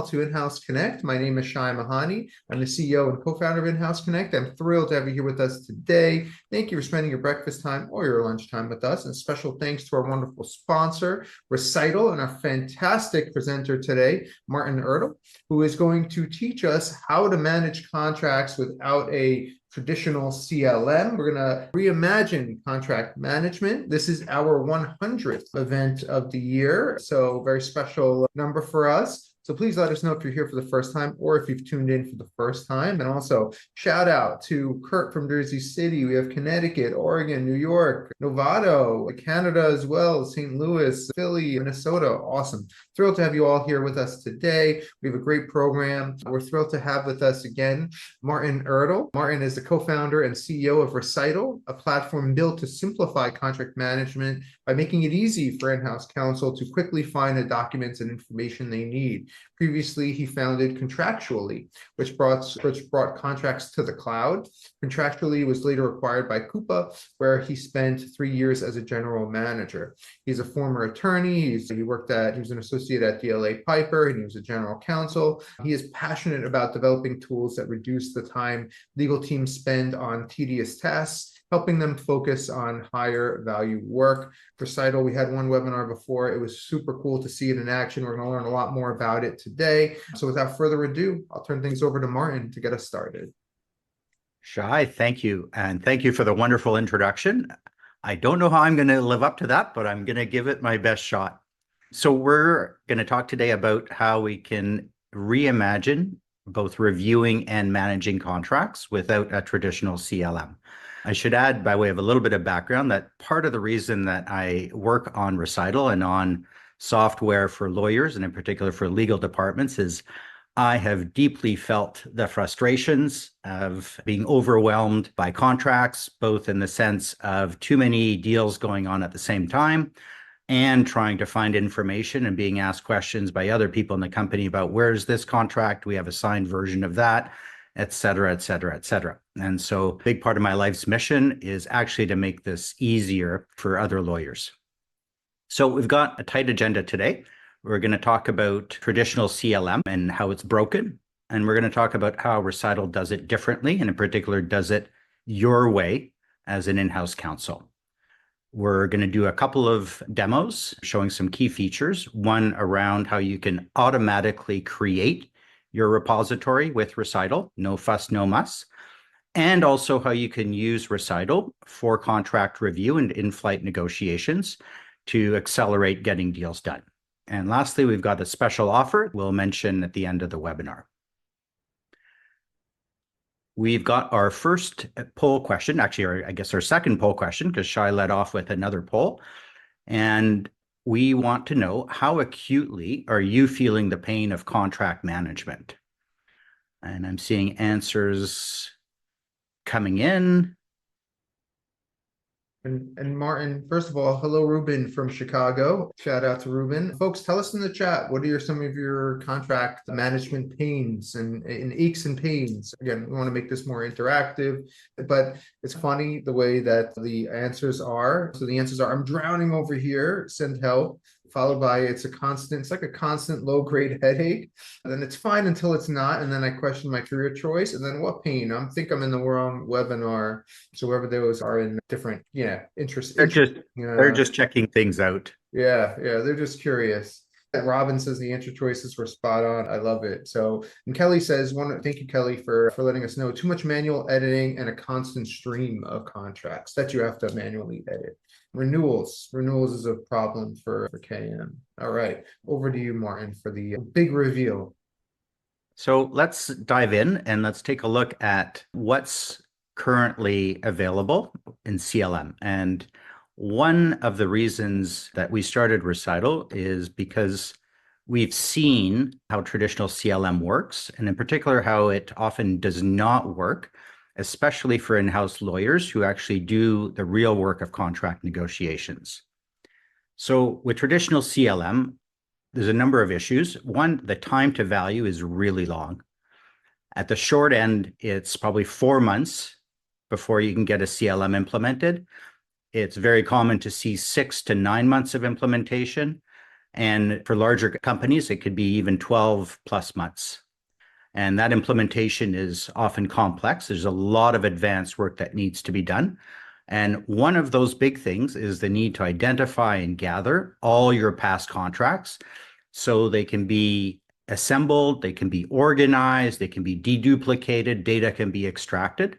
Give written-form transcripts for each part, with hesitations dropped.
all to In-House Connect. My name is Shai Mahani. I'm the CEO and co-founder of In-House Connect. I'm thrilled to have you here with us today. Thank you for spending your breakfast time or your lunchtime with us. And special thanks to our wonderful sponsor, Recital, and our fantastic presenter today, Martin Ertl, who is going to teach us how to manage contracts without a traditional CLM. We're going to reimagine contract management. This is our 100th event of the year, so very special number for us. So please let us know if you're here for the first time or if you've tuned in for the first time. And also shout out to Kurt from Jersey City. We have Connecticut, Oregon, New York, Novato, Canada as well, St. Louis, Philly, Minnesota. Awesome. Thrilled to have you all here with us today. We have a great program. We're thrilled to have with us again Martin Ertl. Martin is the co-founder and CEO of Recital, a platform built to simplify contract management by making it easy for in-house counsel to quickly find the documents and information they need. Previously, he founded Contractually, which brought contracts to the cloud. Contractually was later acquired by Coupa, where he spent 3 years as a general manager. He's a former attorney. He was an associate at DLA Piper, and he was a general counsel. He is passionate about developing tools that reduce the time legal teams spend on tedious tasks, helping them focus on higher value work. Recital, we had one webinar before. It was super cool to see it in action. We're going to learn a lot more about it today. So without further ado, I'll turn things over to Martin to get us started. Shai, thank you. And thank you for the wonderful introduction. I don't know how I'm going to live up to that, but I'm going to give it my best shot. So we're going to talk today about how we can reimagine both reviewing and managing contracts without a traditional CLM. I should add, by way of a little bit of background, that part of the reason that I work on Recital and on software for lawyers, and in particular for legal departments, is I have deeply felt the frustrations of being overwhelmed by contracts, both in the sense of too many deals going on at the same time and trying to find information and being asked questions by other people in the company about where's this contract, we have a signed version of that, et cetera, et cetera, et cetera. And so a big part of my life's mission is actually to make this easier for other lawyers. So we've got a tight agenda today. We're going to talk about traditional CLM and how it's broken. And we're going to talk about how Recital does it differently, and in particular, does it your way as an in-house counsel. We're going to do a couple of demos showing some key features, one around how you can automatically create your repository with Recital, no fuss, no muss, and also how you can use Recital for contract review and in-flight negotiations to accelerate getting deals done. And lastly, we've got a special offer we'll mention at the end of the webinar. We've got our first poll question, actually, I guess our second poll question, because Shai led off with another poll. And we want to know, how acutely are you feeling the pain of contract management? And I'm seeing answers coming in. And Martin, first of all, hello, Ruben from Chicago. Shout out to Ruben. Folks, tell us in the chat, what are some of your contract management pains and aches and pains? Again, we want to make this more interactive, but it's funny the way that the answers are. So the answers are, I'm drowning over here, send help. Followed by it's like a constant low-grade headache. And then it's fine until it's not. And then I question my career choice. And then what pain? I think I'm in the wrong webinar. So wherever those are in different, interests. They're just checking things out. Yeah, they're just curious. Robin says the answer choices were spot on. I love it. So, and Kelly says, thank you, Kelly, for letting us know. Too much manual editing and a constant stream of contracts that you have to manually edit. Renewals is a problem for KM. All right, over to you, Martin, for the big reveal. So let's dive in and let's take a look at what's currently available in CLM. And one of the reasons that we started Recital is because we've seen how traditional CLM works, and in particular, how it often does not work, especially for in-house lawyers who actually do the real work of contract negotiations. So with traditional CLM, there's a number of issues. One, the time to value is really long. At the short end, it's probably 4 months before you can get a CLM implemented. It's very common to see 6 to 9 months of implementation. And for larger companies, it could be even 12 plus months. And that implementation is often complex. There's a lot of advanced work that needs to be done. And one of those big things is the need to identify and gather all your past contracts so they can be assembled, they can be organized, they can be deduplicated, data can be extracted.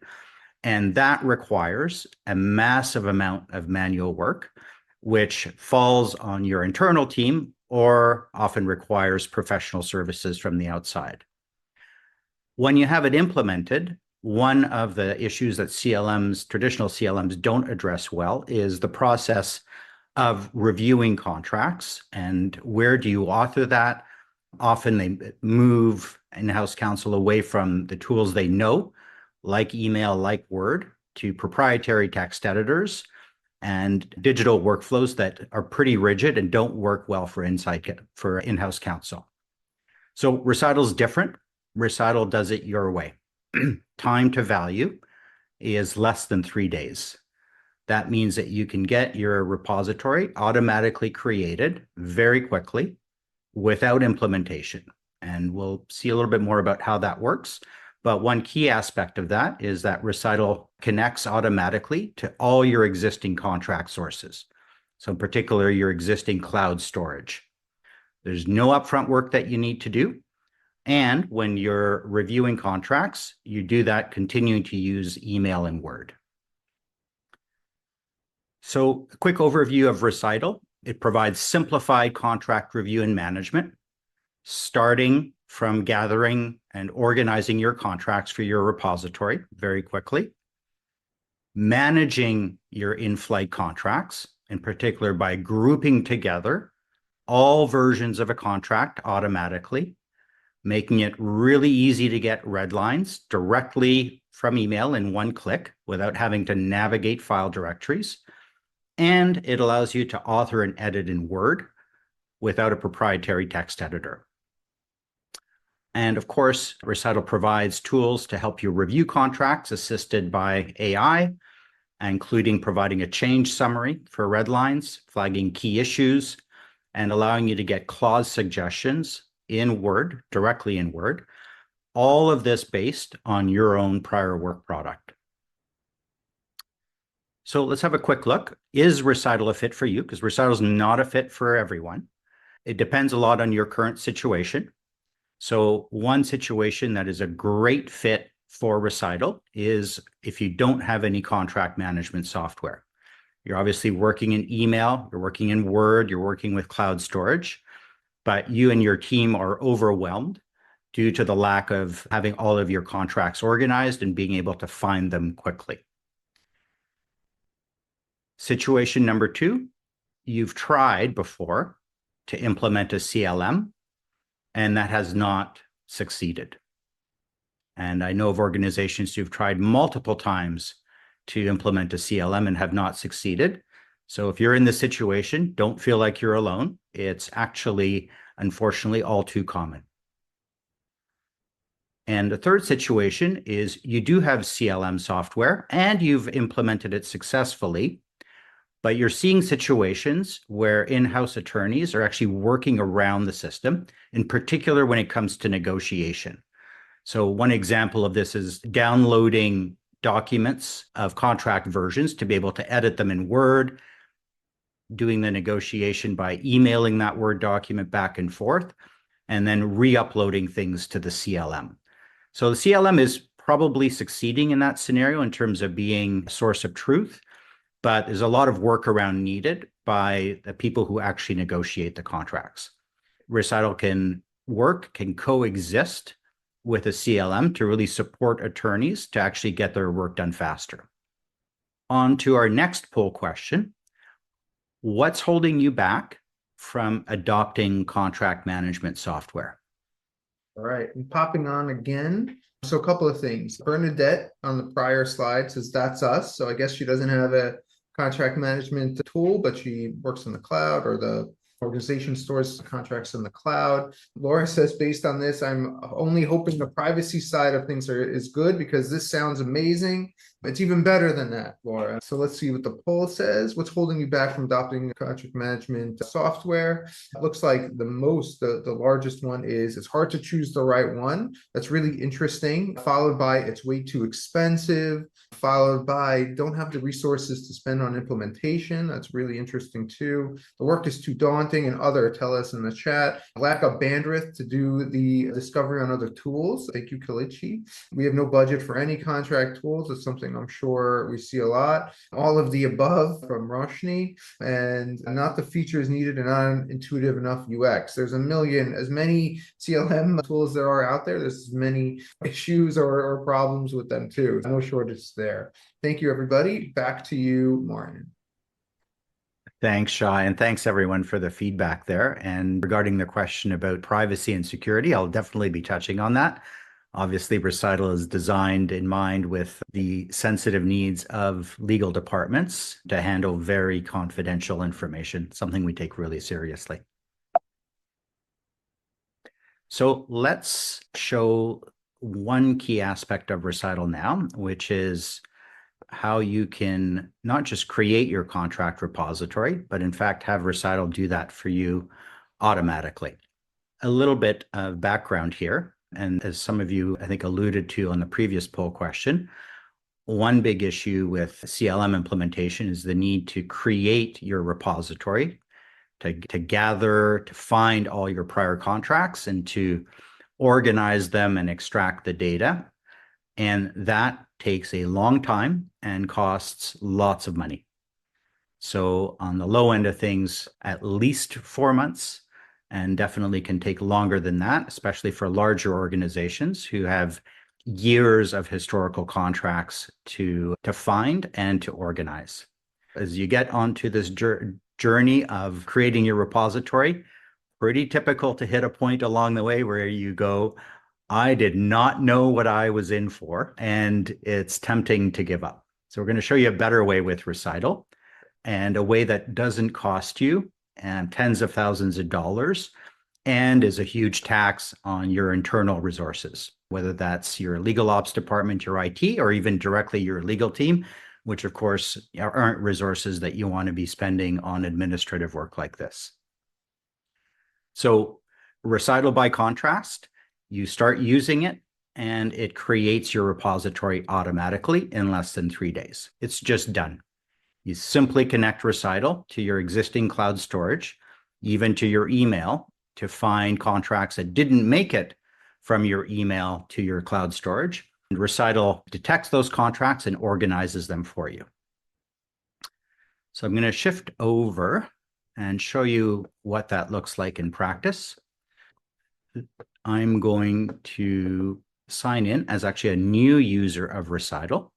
And that requires a massive amount of manual work, which falls on your internal team or often requires professional services from the outside. When you have it implemented, one of the issues that traditional CLMs don't address well is the process of reviewing contracts and where do you author that? Often they move in-house counsel away from the tools they know, like email, like Word, to proprietary text editors and digital workflows that are pretty rigid and don't work well for in-house counsel. So Recital is different. Recital does it your way. Time to value is less than 3 days. That means that you can get your repository automatically created very quickly without implementation. And we'll see a little bit more about how that works. But one key aspect of that is that Recital connects automatically to all your existing contract sources. So in particular, your existing cloud storage. There's no upfront work that you need to do. And when you're reviewing contracts, you do that continuing to use email and Word. So a quick overview of Recital. It provides simplified contract review and management, starting from gathering and organizing your contracts for your repository very quickly, managing your in-flight contracts, in particular by grouping together all versions of a contract automatically, making it really easy to get red lines directly from email in one click without having to navigate file directories. And it allows you to author and edit in Word without a proprietary text editor. And of course, Recital provides tools to help you review contracts assisted by AI, including providing a change summary for red lines, flagging key issues, and allowing you to get clause suggestions in Word, directly in Word, all of this based on your own prior work product. So let's have a quick look. Is Recital a fit for you? Because Recital is not a fit for everyone. It depends a lot on your current situation. So one situation that is a great fit for Recital is if you don't have any contract management software. You're obviously working in email, you're working in Word, you're working with cloud storage, but you and your team are overwhelmed due to the lack of having all of your contracts organized and being able to find them quickly. Situation number 2, you've tried before to implement a CLM, and that has not succeeded. And I know of organizations who've tried multiple times to implement a CLM and have not succeeded. So if you're in this situation, don't feel like you're alone. It's actually, unfortunately, all too common. And the third situation is you do have CLM software and you've implemented it successfully, but you're seeing situations where in-house attorneys are actually working around the system, in particular when it comes to negotiation. So one example of this is downloading documents of contract versions to be able to edit them in Word, doing the negotiation by emailing that Word document back and forth, and then re-uploading things to the CLM. So the CLM is probably succeeding in that scenario in terms of being a source of truth, but there's a lot of workaround needed by the people who actually negotiate the contracts. Recital can coexist with a CLM to really support attorneys to actually get their work done faster. On to our next poll question. What's holding you back from adopting contract management software? All right, and popping on again. So a couple of things. Bernadette on the prior slide says that's us. So I guess she doesn't have a contract management tool, but she works in the cloud or the Organization stores contracts in the cloud. Laura says, based on this, I'm only hoping the privacy side of things is good because this sounds amazing. It's even better than that, Laura. So let's see what the poll says. What's holding you back from adopting contract management software? It looks like the largest one is it's hard to choose the right one. That's really interesting. Followed by it's way too expensive. Followed by don't have the resources to spend on implementation. That's really interesting too. The work is too daunting, and other tell us in the chat. Lack of bandwidth to do the discovery on other tools. Thank you, Kalichi. We have no budget for any contract tools. It's something I'm sure we see a lot. All of the above from Roshni, and not the features needed and not intuitive enough UX. There's as many CLM tools there are out there. There's as many issues or problems with them too. No shortage there. Thank you, everybody. Back to you, Martin. Thanks, Shai, and thanks everyone for the feedback there. And regarding the question about privacy and security, I'll definitely be touching on that. Obviously, Recital is designed in mind with the sensitive needs of legal departments to handle very confidential information, something we take really seriously. So let's show one key aspect of Recital now, which is how you can not just create your contract repository, but in fact have Recital do that for you automatically. A little bit of background here, and as some of you, I think, alluded to on the previous poll question, one big issue with CLM implementation is the need to create your repository, to gather, to find all your prior contracts and to organize them and extract the data. And that takes a long time and costs lots of money. So on the low end of things, at least 4 months, and definitely can take longer than that, especially for larger organizations who have years of historical contracts to find and to organize. As you get onto this journey of creating your repository, pretty typical to hit a point along the way where you go, I did not know what I was in for, and it's tempting to give up. So we're going to show you a better way with Recital, and a way that doesn't cost you tens of thousands of dollars and is a huge tax on your internal resources, whether that's your legal ops department, your IT, or even directly your legal team, which of course aren't resources that you want to be spending on administrative work like this. So Recital, by contrast, you start using it and it creates your repository automatically in less than 3 days. It's just done. You simply connect Recital to your existing cloud storage, even to your email, to find contracts that didn't make it from your email to your cloud storage. And Recital detects those contracts and organizes them for you. So I'm going to shift over and show you what that looks like in practice. I'm going to sign in as actually a new user of Recital.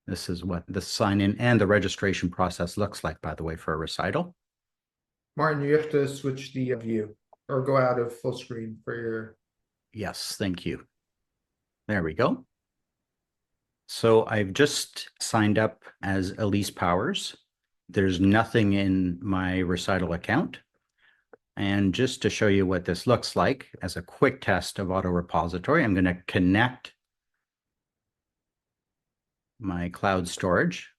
This is what the sign-in and the registration process looks like, by the way, for a Recital. Martin, you have to switch the view or go out of full screen for your... Yes, thank you. There we go. So I've just signed up as Elise Powers. There's nothing in my Recital account. And just to show you what this looks like as a quick test of auto repository, I'm going to connect my cloud storage.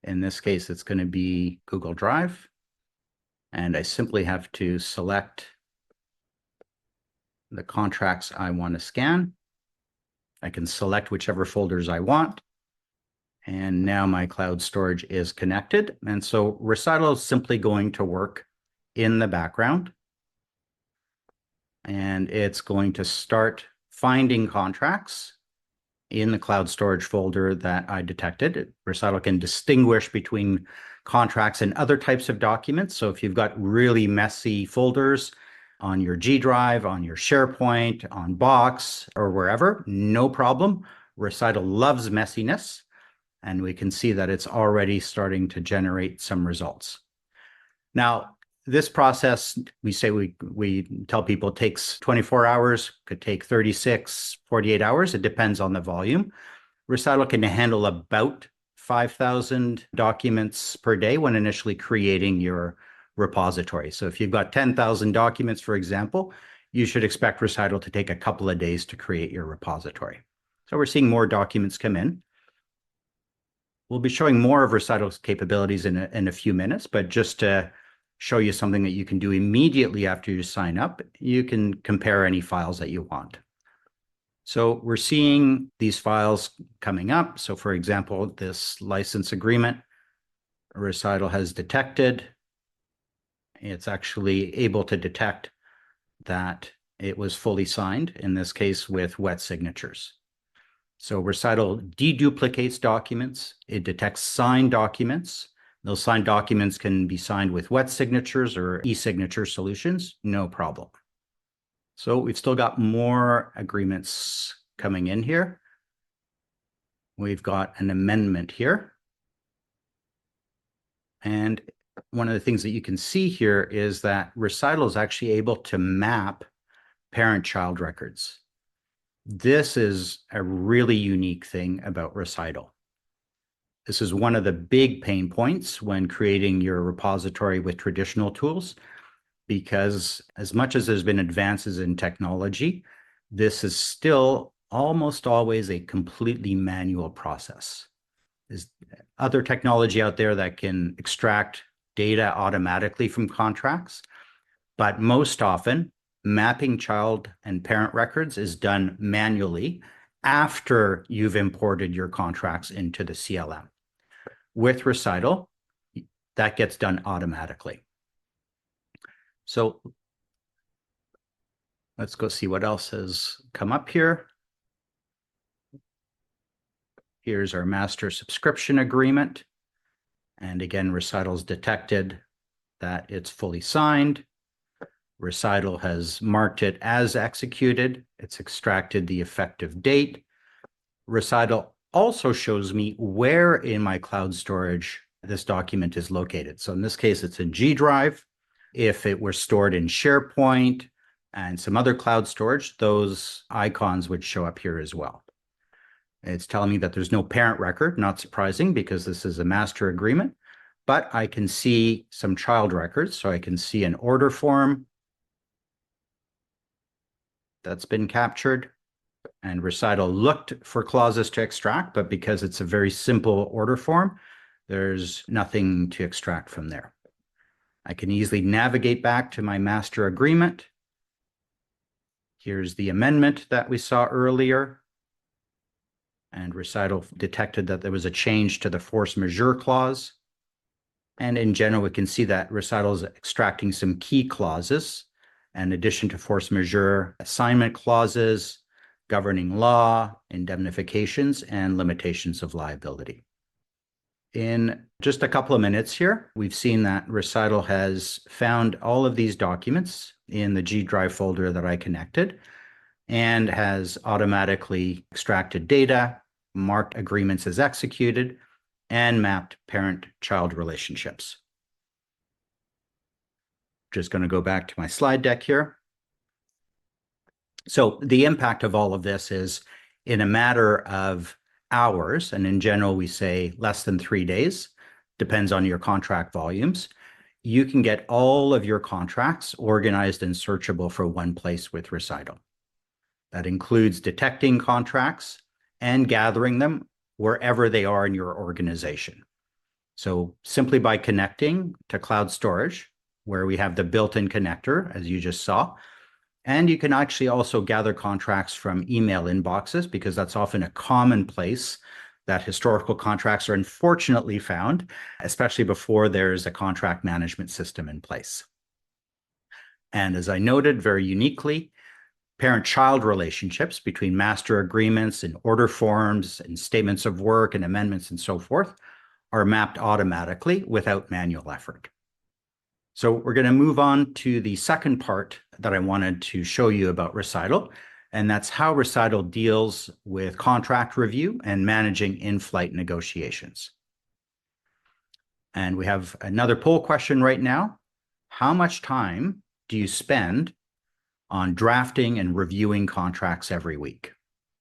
In this case, it's going to be Google Drive. And I simply have to select the contracts I want to scan. I can select whichever folders I want. And now my cloud storage is connected. And so Recital is simply going to work in the background. And it's going to start finding contracts in the cloud storage folder that I detected. Recital can distinguish between contracts and other types of documents. So if you've got really messy folders on your G Drive, on your SharePoint, on Box, or wherever, no problem. Recital loves messiness, and we can see that it's already starting to generate some results. Now, this process, we tell people takes 24 hours, could take 36, 48 hours. It depends on the volume. Recital can handle about 5,000 documents per day when initially creating your repository. So if you've got 10,000 documents, for example, you should expect Recital to take a couple of days to create your repository. So we're seeing more documents come in. We'll be showing more of Recital's capabilities in a few minutes, but just to show you something that you can do immediately after you sign up, you can compare any files that you want. So we're seeing these files coming up. So for example, this license agreement, Recital has detected. It's actually able to detect that it was fully signed, in this case with wet signatures. So Recital deduplicates documents. It detects signed documents. Those signed documents can be signed with wet signatures or e-signature solutions, no problem. So we've still got more agreements coming in here. We've got an amendment here. And one of the things that you can see here is that Recital is actually able to map parent-child records. This is a really unique thing about Recital. This is one of the big pain points when creating your repository with traditional tools, because as much as there's been advances in technology, this is still almost always a completely manual process. There's other technology out there that can extract data automatically from contracts, but most often mapping child and parent records is done manually after you've imported your contracts into the CLM. With Recital, that gets done automatically. So let's go see what else has come up here. Here's our master subscription agreement. And again, Recital's detected that it's fully signed. Recital has marked it as executed. It's extracted the effective date. Recital also shows me where in my cloud storage this document is located. So in this case, it's in G Drive. If it were stored in SharePoint and some other cloud storage, those icons would show up here as well. It's telling me that there's no parent record, not surprising because this is a master agreement, but I can see some child records. So I can see an order form that's been captured, and Recital looked for clauses to extract, but because it's a very simple order form, there's nothing to extract from there. I can easily navigate back to my master agreement. Here's the amendment that we saw earlier. And Recital detected that there was a change to the force majeure clause. And in general, we can see that Recital is extracting some key clauses, in addition to force majeure, assignment clauses, governing law, indemnifications, and limitations of liability. In just a couple of minutes here, we've seen that Recital has found all of these documents in the G Drive folder that I connected and has automatically extracted data, marked agreements as executed, and mapped parent-child relationships. Just going to go back to my slide deck here. So the impact of all of this is in a matter of hours, and in general, we say less than 3 days, depends on your contract volumes, you can get all of your contracts organized and searchable for one place with Recital. That includes detecting contracts and gathering them wherever they are in your organization. So simply by connecting to cloud storage, where we have the built-in connector, as you just saw, and you can actually also gather contracts from email inboxes, because that's often a common place that historical contracts are unfortunately found, especially before there's a contract management system in place. And as I noted very uniquely, parent-child relationships between master agreements and order forms and statements of work and amendments and so forth are mapped automatically without manual effort. So we're going to move on to the second part that I wanted to show you about Recital, and that's how Recital deals with contract review and managing in-flight negotiations. And we have another poll question right now. How much time do you spend on drafting and reviewing contracts every week?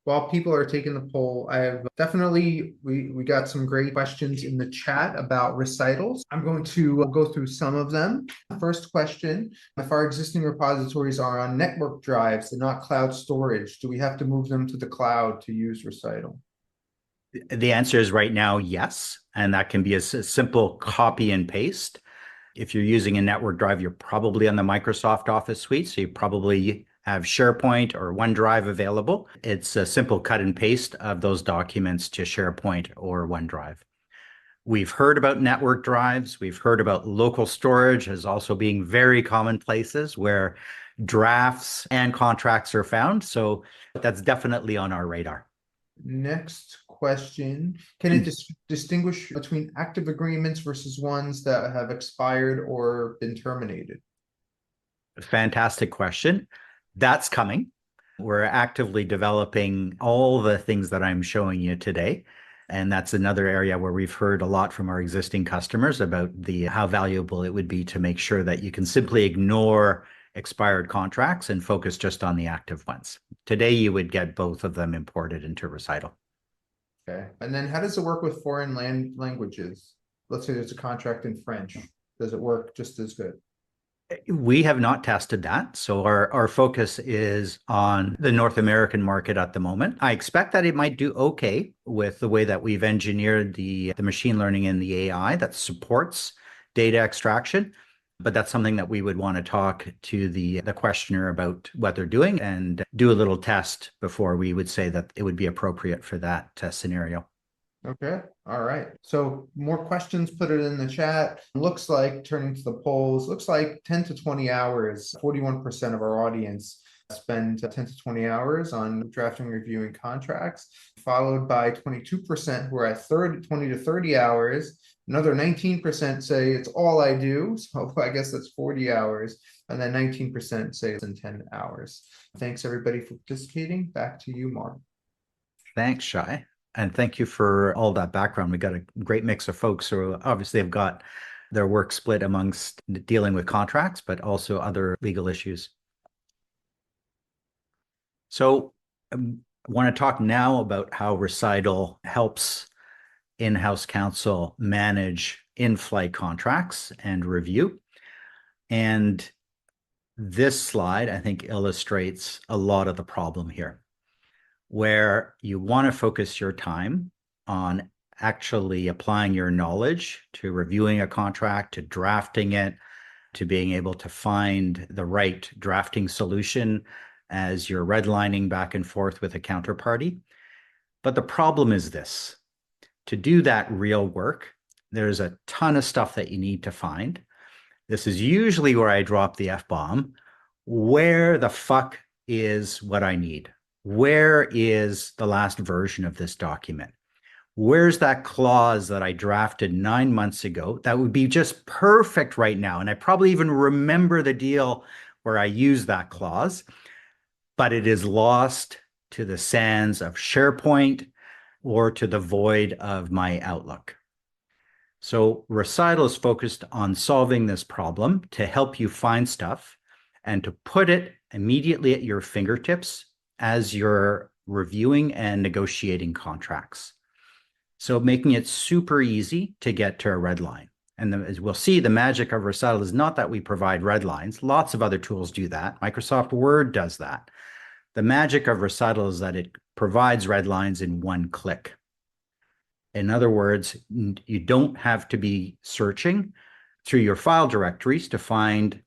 while people are taking the poll, I have definitely, we got some great questions in the chat about recitals. I'm going to go through some of them. First question, if our existing repositories are on network drives and not cloud storage, do we have to move them to the cloud to use Recital? The answer is right now, yes. And that can be a simple copy and paste. If you're using a network drive, you're probably on the Microsoft Office suite. So you probably have SharePoint or OneDrive available. It's a simple cut and paste of those documents to SharePoint or OneDrive. We've heard about network drives. We've heard about local storage as also being very common places where drafts and contracts are found. So that's definitely on our radar. Next question, can it distinguish between active agreements versus ones that have expired or been terminated? Fantastic question. That's coming. We're actively developing all the things that I'm showing you today. And that's another area where we've heard a lot from our existing customers about how valuable it would be to make sure that you can simply ignore expired contracts and focus just on the active ones. Today, you would get both of them imported into Recital. Okay. And then how does it work with foreign languages? Let's say there's a contract in French. Does it work just as good? We have not tested that. So our focus is on the North American market at the moment. I expect that it might do okay with the way that we've engineered the machine learning and the AI that supports data extraction. But that's something that we would want to talk to the questioner about what they're doing and do a little test before we would say that it would be appropriate for that scenario. Okay. All right. So more questions, put it in the chat. Looks like, turning to the polls, looks like 10 to 20 hours, 41% of our audience spend 10 to 20 hours on drafting, reviewing contracts, followed by 22% who are at 20 to 30 hours. Another 19% say it's all I do. So I guess that's 40 hours. And then 19% say it's in 10 hours. Thanks everybody for participating. Back to you, Mark. Thanks, Shai. And thank you for all that background. We got a great mix of folks who obviously have got their work split amongst dealing with contracts, but also other legal issues. So I want to talk now about how Recital helps in-house counsel manage in-flight contracts and review. And this slide, I think, illustrates a lot of the problem here, where you want to focus your time on actually applying your knowledge to reviewing a contract, to drafting it, to being able to find the right drafting solution as you're redlining back and forth with a counterparty. But the problem is this: to do that real work, there's a ton of stuff that you need to find. This is usually where I drop the F-bomb. Where the fuck is what I need? Where is the last version of this document? Where's that clause that I drafted 9 months ago that would be just perfect right now? And I probably even remember the deal where I used that clause, but it is lost to the sands of SharePoint or to the void of my Outlook. So Recital is focused on solving this problem to help you find stuff and to put it immediately at your fingertips as you're reviewing and negotiating contracts. So making it super easy to get to a red line. And as we'll see, the magic of Recital is not that we provide red lines. Lots of other tools do that. Microsoft Word does that. The magic of Recital is that it provides red lines in one click. In other words, you don't have to be searching through your file directories to find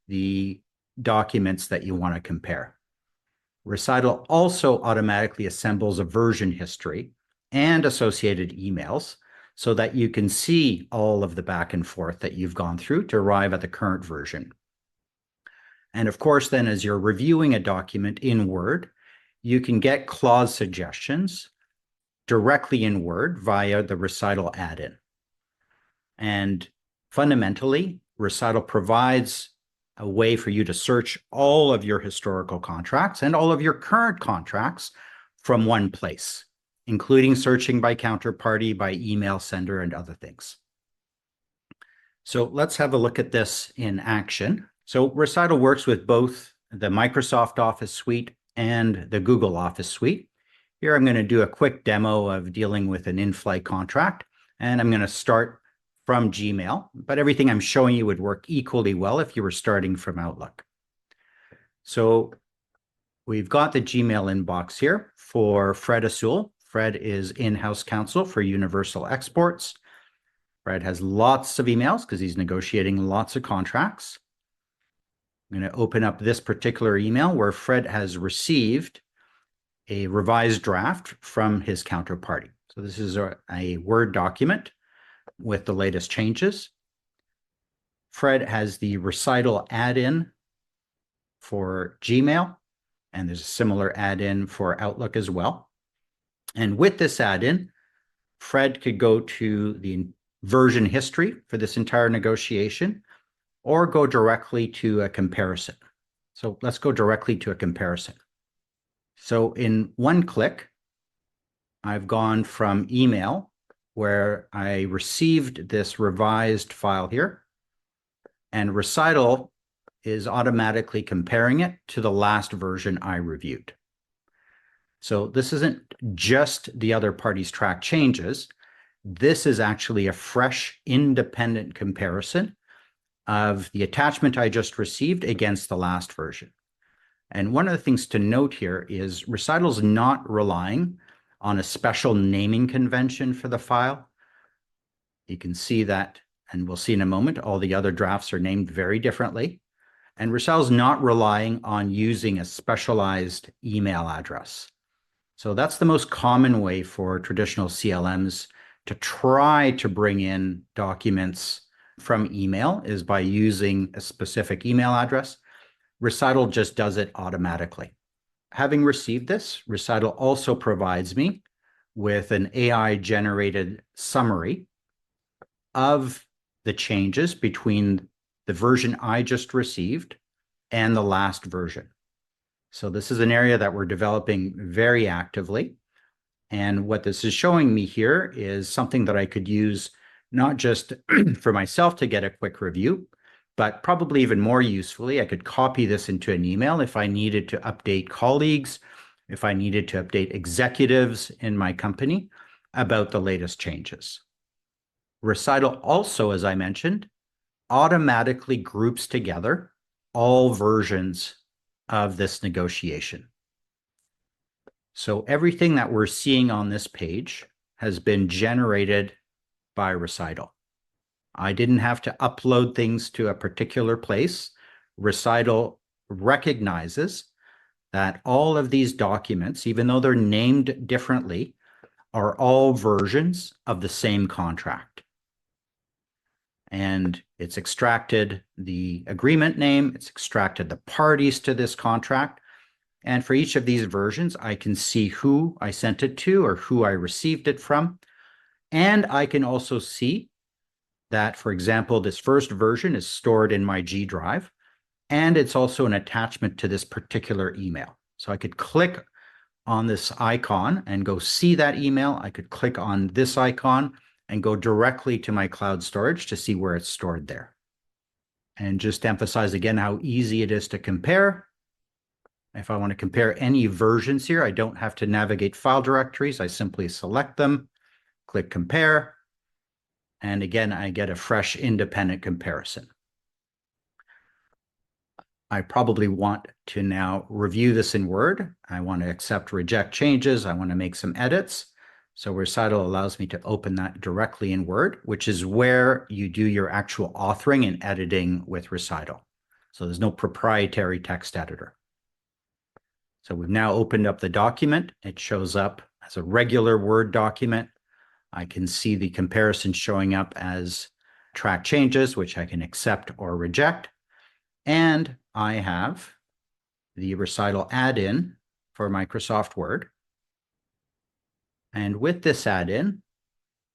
the documents that you want to compare. Recital also automatically assembles a version history and associated emails so that you can see all of the back and forth that you've gone through to arrive at the current version. And of course, then as you're reviewing a document in Word, you can get clause suggestions directly in Word via the Recital add-in. And fundamentally, Recital provides a way for you to search all of your historical contracts and all of your current contracts from one place, including searching by counterparty, by email sender, and other things. So let's have a look at this in action. So Recital works with both the Microsoft Office suite and the Google Office suite. Here I'm going to do a quick demo of dealing with an in-flight contract, and I'm going to start from Gmail, but everything I'm showing you would work equally well if you were starting from Outlook. So we've got the Gmail inbox here for Fred Asul. Fred is in-house counsel for Universal Exports. Fred has lots of emails because he's negotiating lots of contracts. I'm going to open up this particular email where Fred has received a revised draft from his counterparty. So this is a Word document with the latest changes. Fred has the Recital add-in for Gmail, and there's a similar add-in for Outlook as well. And with this add-in, Fred could go to the version history for this entire negotiation or go directly to a comparison. So let's go directly to a comparison. So in one click, I've gone from email where I received this revised file here, and Recital is automatically comparing it to the last version I reviewed. So this isn't just the other party's track changes. This is actually a fresh, independent comparison of the attachment I just received against the last version. And one of the things to note here is Recital's not relying on a special naming convention for the file. You can see that, and we'll see in a moment, all the other drafts are named very differently. And Recital's not relying on using a specialized email address. So that's the most common way for traditional CLMs to try to bring in documents from email is by using a specific email address. Recital just does it automatically. Having received this, Recital also provides me with an AI-generated summary of the changes between the version I just received and the last version. So this is an area that we're developing very actively. And what this is showing me here is something that I could use not just for myself to get a quick review, but probably even more usefully, I could copy this into an email if I needed to update colleagues, if I needed to update executives in my company about the latest changes. Recital also, as I mentioned, automatically groups together all versions of this negotiation. So everything that we're seeing on this page has been generated by Recital. I didn't have to upload things to a particular place. Recital recognizes that all of these documents, even though they're named differently, are all versions of the same contract. And it's extracted the agreement name, it's extracted the parties to this contract. And for each of these versions, I can see who I sent it to or who I received it from. And I can also see that, for example, this first version is stored in my G drive, and it's also an attachment to this particular email. So I could click on this icon and go see that email. I could click on this icon and go directly to my cloud storage to see where it's stored there. And just to emphasize again how easy it is to compare. If I want to compare any versions here, I don't have to navigate file directories. I simply select them, click compare, and again, I get a fresh independent comparison. I probably want to now review this in Word. I want to accept, reject changes. I want to make some edits. So Recital allows me to open that directly in Word, which is where you do your actual authoring and editing with Recital. So there's no proprietary text editor. So we've now opened up the document. It shows up as a regular Word document. I can see the comparison showing up as track changes, which I can accept or reject. And I have the Recital add-in for Microsoft Word. And with this add-in,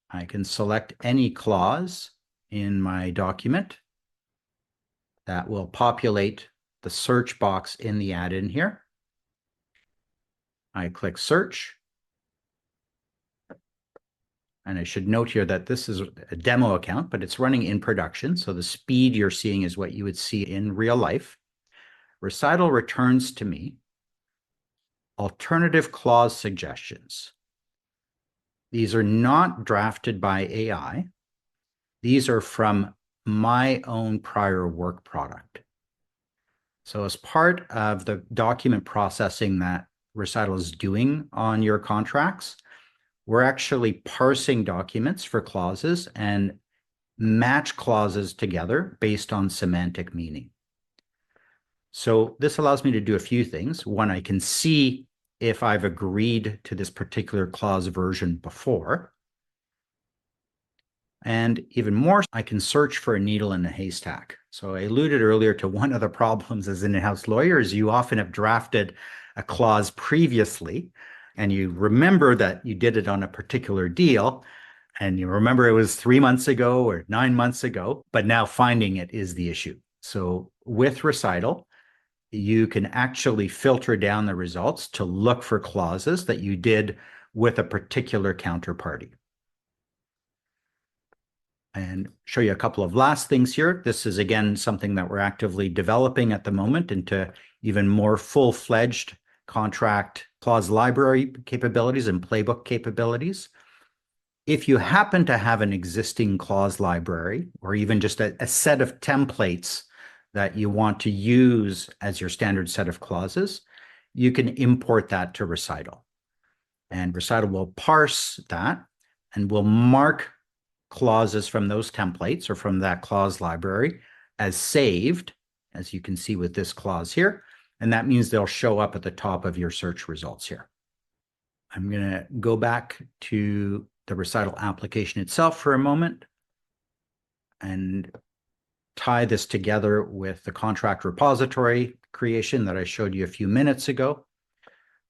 I can select any clause in my document that will populate the search box in the add-in here. I click search. And I should note here that this is a demo account, but it's running in production. So the speed you're seeing is what you would see in real life. Recital returns to me alternative clause suggestions. These are not drafted by AI. These are from my own prior work product. So as part of the document processing that Recital is doing on your contracts, we're actually parsing documents for clauses and match clauses together based on semantic meaning. So this allows me to do a few things. One, I can see if I've agreed to this particular clause version before. And even more, I can search for a needle in a haystack. So I alluded earlier to one of the problems as an in-house lawyer is you often have drafted a clause previously, and you remember that you did it on a particular deal, and you remember it was 3 months ago or 9 months ago, but now finding it is the issue. So with Recital, you can actually filter down the results to look for clauses that you did with a particular counterparty. And show you a couple of last things here. This is, again, something that we're actively developing at the moment into even more full-fledged contract clause library capabilities and playbook capabilities. If you happen to have an existing clause library or even just a set of templates that you want to use as your standard set of clauses, you can import that to Recital. And Recital will parse that and will mark clauses from those templates or from that clause library as saved, as you can see with this clause here. And that means they'll show up at the top of your search results here. I'm going to go back to the Recital application itself for a moment and tie this together with the contract repository creation that I showed you a few minutes ago.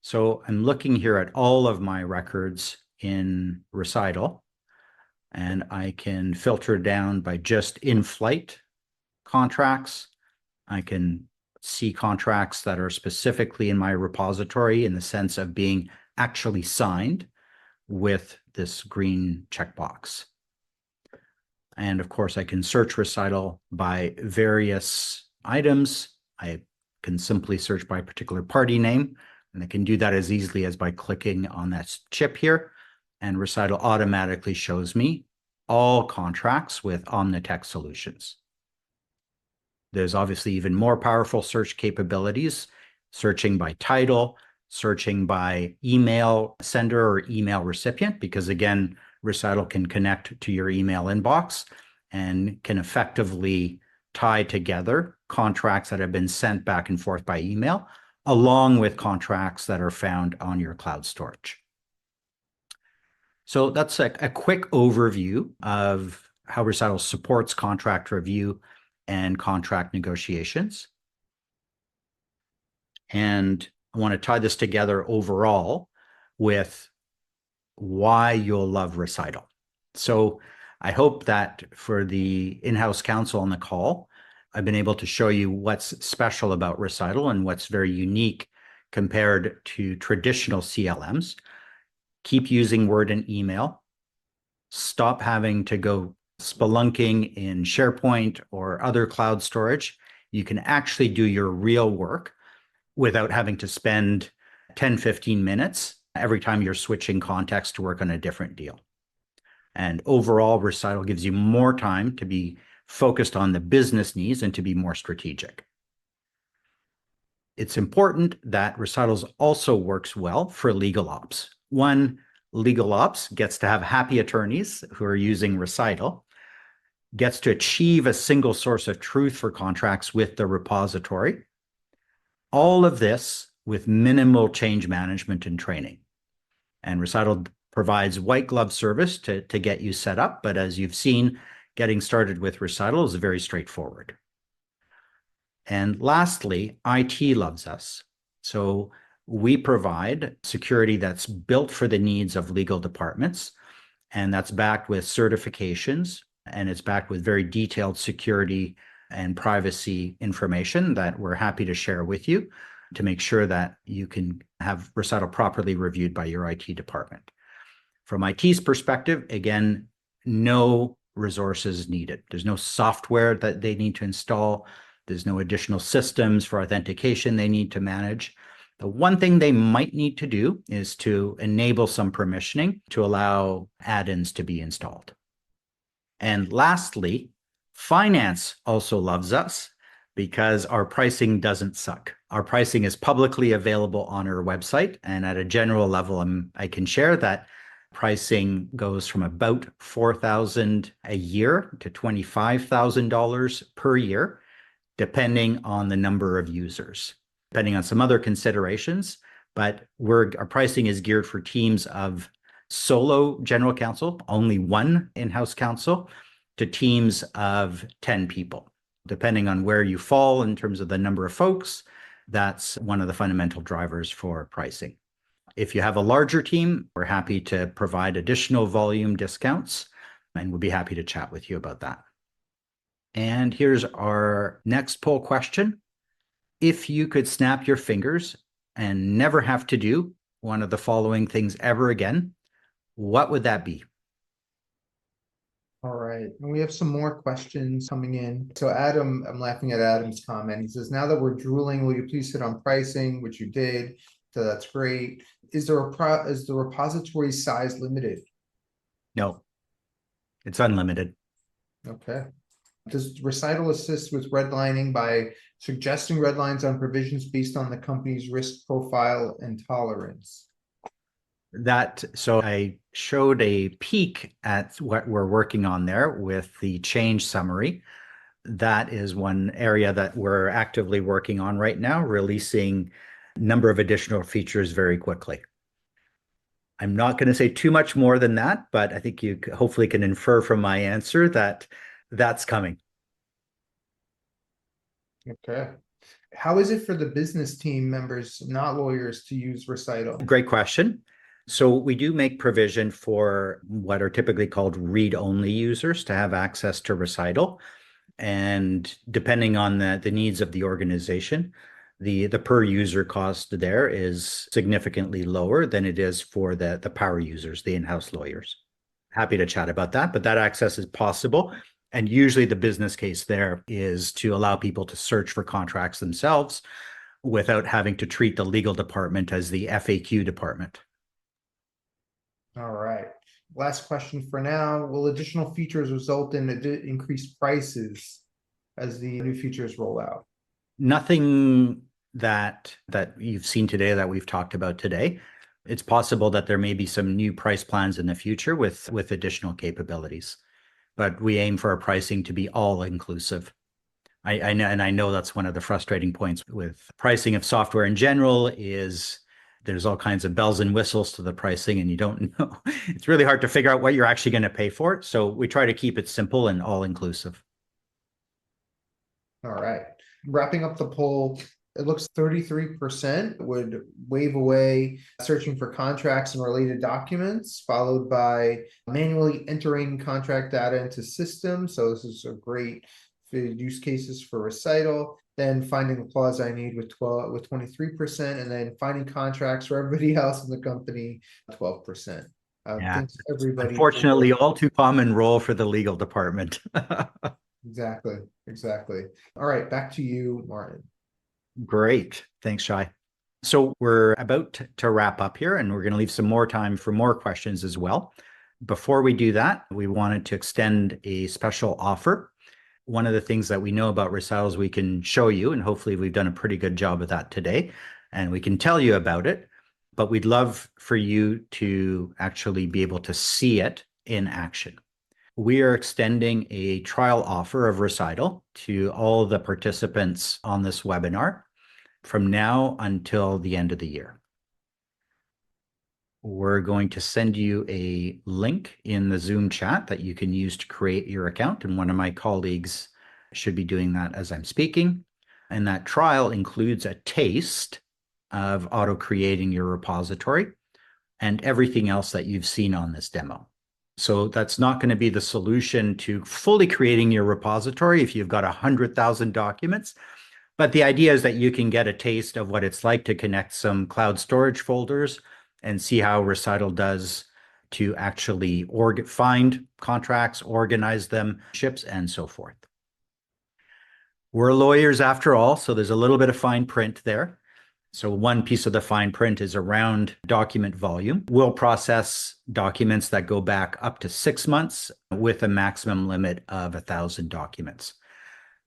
So I'm looking here at all of my records in Recital, and I can filter down by just in-flight contracts. I can see contracts that are specifically in my repository in the sense of being actually signed with this green checkbox. And of course, I can search Recital by various items. I can simply search by a particular party name, and I can do that as easily as by clicking on that chip here. And Recital automatically shows me all contracts with Omnitext solutions. There's obviously even more powerful search capabilities, searching by title, searching by email sender or email recipient, because again, Recital can connect to your email inbox and can effectively tie together contracts that have been sent back and forth by email, along with contracts that are found on your cloud storage. So that's a quick overview of how Recital supports contract review and contract negotiations. And I want to tie this together overall with why you'll love Recital. So I hope that for the in-house counsel on the call, I've been able to show you what's special about Recital and what's very unique compared to traditional CLMs. Keep using Word and email. Stop having to go spelunking in SharePoint or other cloud storage. You can actually do your real work without having to spend 10, 15 minutes every time you're switching context to work on a different deal. And overall, Recital gives you more time to be focused on the business needs and to be more strategic. It's important that Recital also works well for legal ops. One, legal ops gets to have happy attorneys who are using Recital, gets to achieve a single source of truth for contracts with the repository. All of this with minimal change management and training. And Recital provides white glove service to get you set up. But as you've seen, getting started with Recital is very straightforward. And lastly, IT loves us. So we provide security that's built for the needs of legal departments, and that's backed with certifications, and it's backed with very detailed security and privacy information that we're happy to share with you to make sure that you can have Recital properly reviewed by your IT department. From IT's perspective, again, no resources needed. There's no software that they need to install. There's no additional systems for authentication they need to manage. The one thing they might need to do is to enable some permissioning to allow add-ins to be installed. And lastly, finance also loves us because our pricing doesn't suck. Our pricing is publicly available on our website. And at a general level, I can share that pricing goes from about $4,000 a year to $25,000 per year, depending on the number of users, depending on some other considerations. But our pricing is geared for teams of solo general counsel, only one in-house counsel, to teams of 10 people. Depending on where you fall in terms of the number of folks, that's one of the fundamental drivers for pricing. If you have a larger team, we're happy to provide additional volume discounts, and we'll be happy to chat with you about that. And here's our next poll question. If you could snap your fingers and never have to do one of the following things ever again, what would that be? All right, and we have some more questions coming in. So Adam, I'm laughing at Adam's comment. He says, now that we're drooling, will you please hit on pricing, which you did. So that's great. Is the repository size limited? No, it's unlimited. Okay. Does Recital assist with redlining by suggesting red lines on provisions based on the company's risk profile and tolerance? So I showed a peek at what we're working on there with the change summary. That is one area that we're actively working on right now, releasing a number of additional features very quickly. I'm not going to say too much more than that, but I think you hopefully can infer from my answer that that's coming. Okay. How is it for the business team members, not lawyers, to use Recital? Great question. So we do make provision for what are typically called read-only users to have access to Recital. And depending on the needs of the organization, the per user cost there is significantly lower than it is for the power users, the in-house lawyers. Happy to chat about that, but that access is possible. And usually the business case there is to allow people to search for contracts themselves without having to treat the legal department as the FAQ department. All right. Last question for now. Will additional features result in increased prices as the new features roll out? Nothing that you've seen today that we've talked about today. It's possible that there may be some new price plans in the future with additional capabilities, but we aim for our pricing to be all inclusive. I know that's one of the frustrating points with pricing of software in general is there's all kinds of bells and whistles to the pricing and you don't know. It's really hard to figure out what you're actually going to pay for. So we try to keep it simple and all inclusive. All right. Wrapping up the poll, it looks 33% would waive away searching for contracts and related documents, followed by manually entering contract data into systems. So this is a great use cases for Recital. Then finding the clause I need with 23%, and then finding contracts for everybody else in the company, 12%. Yeah, Thanks everybody. Unfortunately, all too common role for the legal department. Exactly. All right, back to you, Martin. Great. Thanks, Shai. So we're about to wrap up here, and we're going to leave some more time for more questions as well. Before we do that, we wanted to extend a special offer. One of the things that we know about Recital is we can show you, and hopefully we've done a pretty good job of that today, and we can tell you about it, but we'd love for you to actually be able to see it in action. We are extending a trial offer of Recital to all the participants on this webinar from now until the end of the year. We're going to send you a link in the Zoom chat that you can use to create your account. And one of my colleagues should be doing that as I'm speaking. And that trial includes a taste of auto-creating your repository and everything else that you've seen on this demo. So that's not going to be the solution to fully creating your repository if you've got 100,000 documents. But the idea is that you can get a taste of what it's like to connect some cloud storage folders and see how Recital does to actually find contracts, organize them, ships, and so forth. We're lawyers after all, so there's a little bit of fine print there. So one piece of the fine print is around document volume. We'll process documents that go back up to 6 months with a maximum limit of 1,000 documents.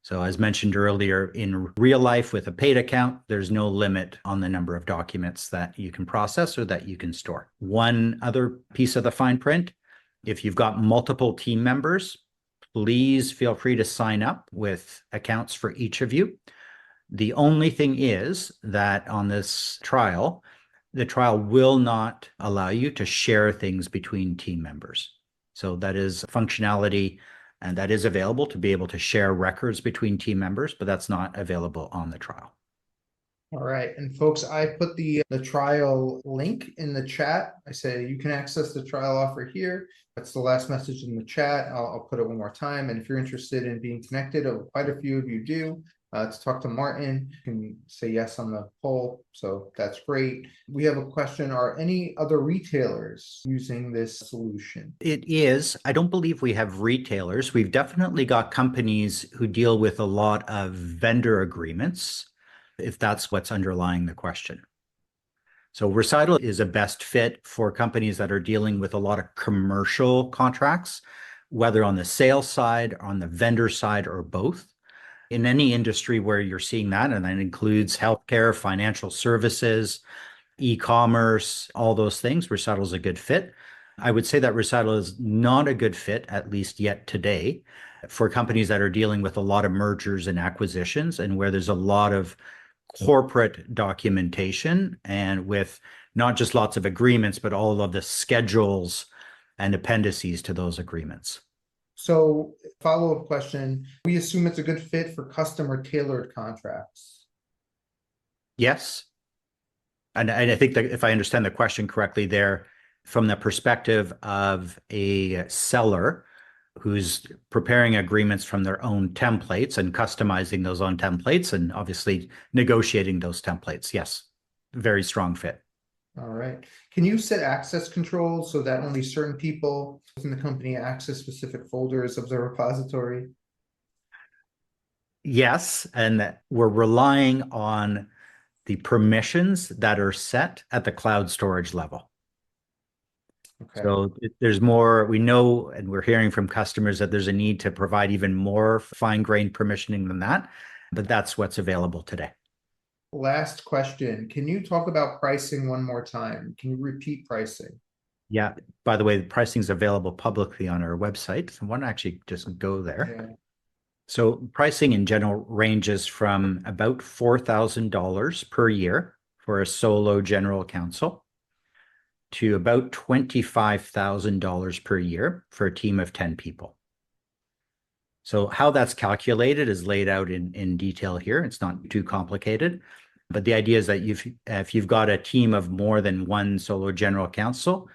So as mentioned earlier, in real life with a paid account, there's no limit on the number of documents that you can process or that you can store. One other piece of the fine print, if you've got multiple team members, please feel free to sign up with accounts for each of you. The only thing is that on this trial, the trial will not allow you to share things between team members. So that is functionality and that is available to be able to share records between team members, but that's not available on the trial. All right. And folks, I put the trial link in the chat. I say you can access the trial offer here. That's the last message in the chat. I'll put it one more time. And if you're interested in being connected, quite a few of you do, to talk to Martin, you can say yes on the poll. So that's great. We have a question. Are any other retailers using this solution? It is. I don't believe we have retailers. We've definitely got companies who deal with a lot of vendor agreements, if that's what's underlying the question. So Recital is a best fit for companies that are dealing with a lot of commercial contracts, whether on the sales side, on the vendor side, or both. In any industry where you're seeing that, and that includes healthcare, financial services, e-commerce, all those things, Recital is a good fit. I would say that Recital is not a good fit, at least yet today, for companies that are dealing with a lot of mergers and acquisitions and where there's a lot of corporate documentation and with not just lots of agreements, but all of the schedules and appendices to those agreements. So follow-up question, we assume it's a good fit for customer tailored contracts. Yes. And I think that if I understand the question correctly there, from the perspective of a seller who's preparing agreements from their own templates and customizing those own templates and obviously negotiating those templates. Yes, very strong fit. All right. Can you set access controls so that only certain people within the company access specific folders of the repository? Yes, and we're relying on the permissions that are set at the cloud storage level. Okay. So there's more, we know, and we're hearing from customers that there's a need to provide even more fine-grained permissioning than that, but that's what's available today. Last question. Can you talk about pricing one more time? Can you repeat pricing? Yeah. By the way, the pricing is available publicly on our website. So why don't I actually just go there? Yeah. So pricing in general ranges from about $4,000 per year for a solo general counsel to about $25,000 per year for a team of 10 people. So how that's calculated is laid out in detail here. It's not too complicated, but the idea is that if you've got a team of more than one solo general counsel,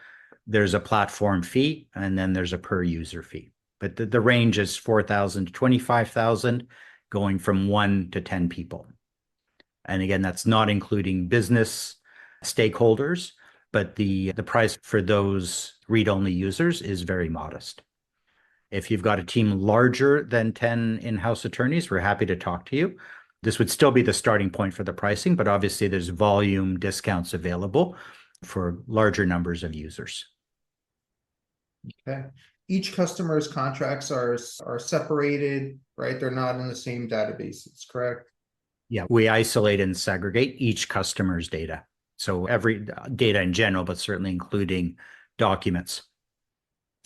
there's a platform fee and then there's a per user fee. But the range is 4,000 to 25,000, going from 1 to 10 people. And again, that's not including business stakeholders, but the price for those read-only users is very modest. If you've got a team larger than 10 in-house attorneys, we're happy to talk to you. This would still be the starting point for the pricing, but obviously there's volume discounts available for larger numbers of users. Okay. Each customer's contracts are separated, right? They're not in the same databases, correct? Yeah, we isolate and segregate each customer's data. So every data in general, but certainly including documents.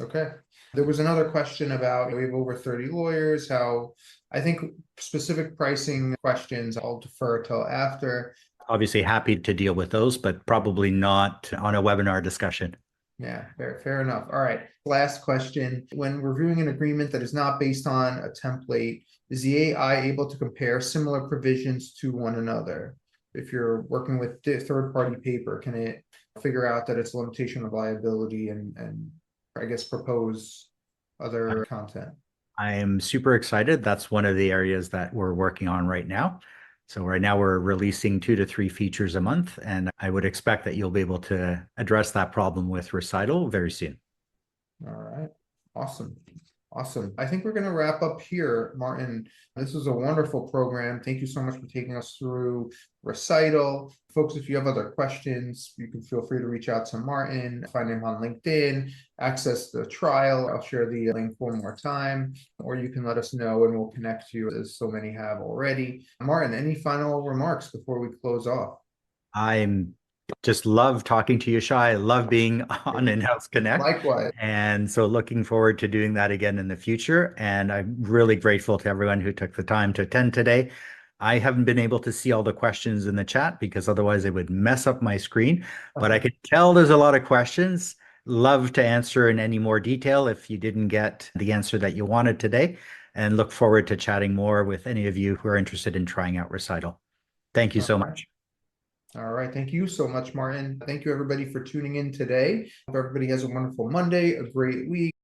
Okay. There was another question about, we have over 30 lawyers, how I think specific pricing questions I'll defer till after. Obviously happy to deal with those, but probably not on a webinar discussion. Yeah, fair enough. All right. Last question. When reviewing an agreement that is not based on a template, is the AI able to compare similar provisions to one another? If you're working with third-party paper, can it figure out that it's a limitation of liability and I guess propose other content? I am super excited. That's one of the areas that we're working on right now. So right now we're releasing 2 to 3 features a month, and I would expect that you'll be able to address that problem with Recital very soon. All right. Awesome. Awesome. I think we're going to wrap up here, Martin. This was a wonderful program. Thank you so much for taking us through Recital. Folks, if you have other questions, you can feel free to reach out to Martin, find him on LinkedIn, access the trial. I'll share the link one more time, or you can let us know and we'll connect you as so many have already. Martin, any final remarks before we close off? I'm just love talking to you, Shai. I love being on In-House Connect. Likewise. And so looking forward to doing that again in the future. And I'm really grateful to everyone who took the time to attend today. I haven't been able to see all the questions in the chat because otherwise it would mess up my screen, but I could tell there's a lot of questions. Love to answer in any more detail if you didn't get the answer that you wanted today, and look forward to chatting more with any of you who are interested in trying out Recital. Thank you so much. All right. Thank you so much, Martin. Thank you, everybody, for tuning in today. Hope everybody has a wonderful Monday, a great week.